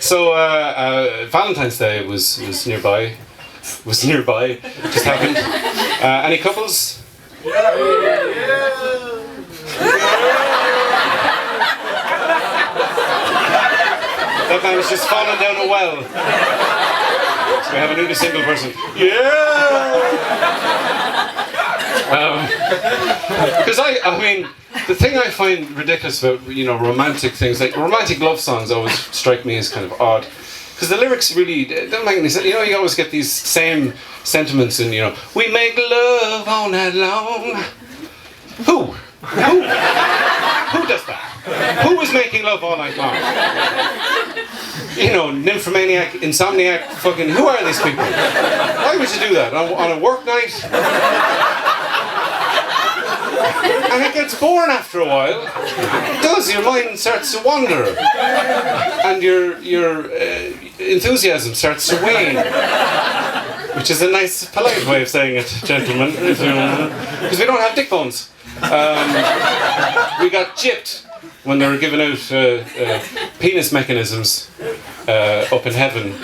So Valentine's Day was nearby. Just happened. Any couples? That man was just falling down a well. So we have a newly single person. Because I mean, the thing I find ridiculous about romantic things, like romantic love songs, always strike me as kind of odd. Because the lyrics really don't make any sense. You always get these same sentiments, and we make love all night long. Who does that? Who is making love all night long? Nymphomaniac, insomniac, fucking, who are these people? Why would you do that? On a work night? And it gets boring after a while. It does, your mind starts to wander. And your enthusiasm starts to wane. Which is a nice, polite way of saying it, gentlemen. Because we don't have dick bones. We got gypped when they were giving out penis mechanisms up in heaven,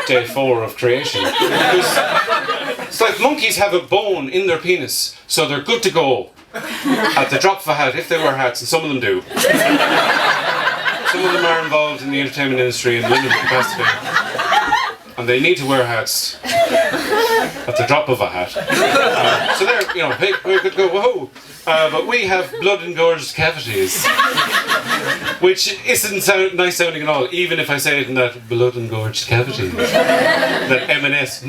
day 4 of creation. It's like monkeys have a bone in their penis, so they're good to go at the drop of a hat, if they wear hats, and some of them do. Some of them are involved in the entertainment industry in limited capacity, and they need to wear hats at the drop of a hat. So they're, hey, we're good to go, whoa. But we have blood-engorged cavities, which isn't nice sounding at all, even if I say it in that blood-engorged cavities. That M&S,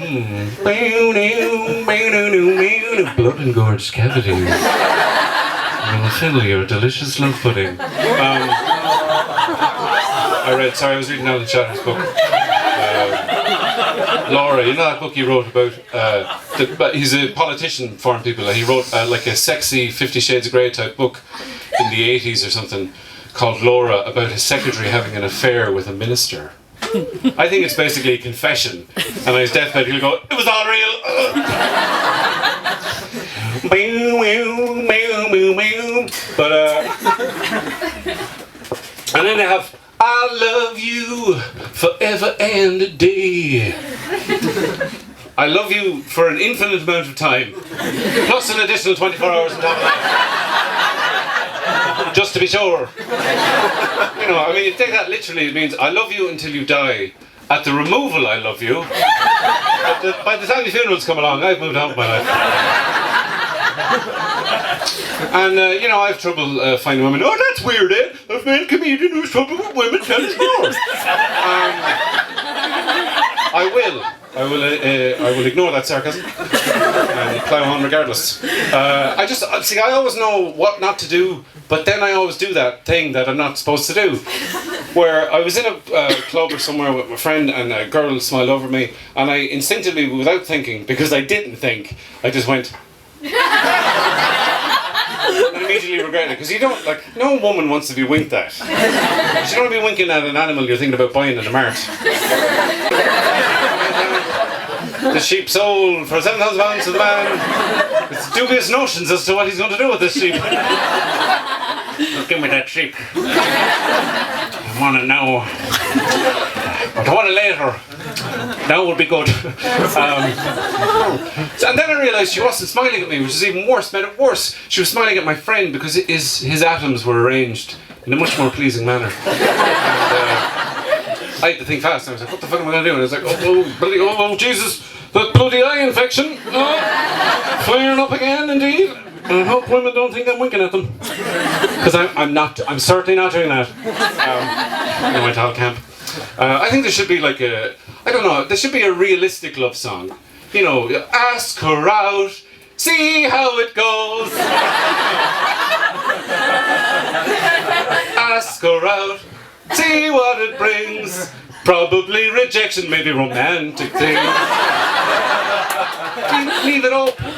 blood-engorged cavities. Will fill your delicious love pudding. I was reading Alan Shatter's book. Laura, that book he wrote about, he's a politician, foreign people, and he wrote like a sexy 50 Shades of Grey type book in the 80s or something called Laura, about his secretary having an affair with a minister. I think it's basically a confession, and on his deathbed he'll go, it was all real. But and then they have I love you forever and a day. I love you for an infinite amount of time, plus an additional 24 hours on top of that. Just to be sure. You take that literally, it means I love you until you die. At the removal, I love you. But by the time the funerals come along, I've moved on with my life. And, I have trouble finding women. Oh, that's weird, eh? A male comedian who's trouble with women, tell us more. I will ignore that sarcasm and plow on regardless. I always know what not to do, but then I always do that thing that I'm not supposed to do. Where I was in a club or somewhere with my friend, and a girl smiled over me, and I instinctively, without thinking, because I didn't think, I just went... and immediately regretted it, because no woman wants to be winked at. You don't want to be winking at an animal you're thinking about buying in a mart. The sheep sold for £7,000 to the man with dubious notions as to what he's going to do with this sheep. Give me that sheep. I want it now. But I want it later. Now would be good. And then I realised she wasn't smiling at me, which is even worse, made it worse. She was smiling at my friend because his atoms were arranged in a much more pleasing manner. I had to think fast. I was like, what the fuck am I going to do? And I was like, oh Jesus, that bloody eye infection. Flaring up again, indeed. I hope women don't think I'm winking at them. Because I'm certainly not doing that. I went to camp. I think there should be there should be a realistic love song. Ask her out, see how it goes. Ask her out, see what it brings. Probably rejection, maybe romantic things. Leave it open.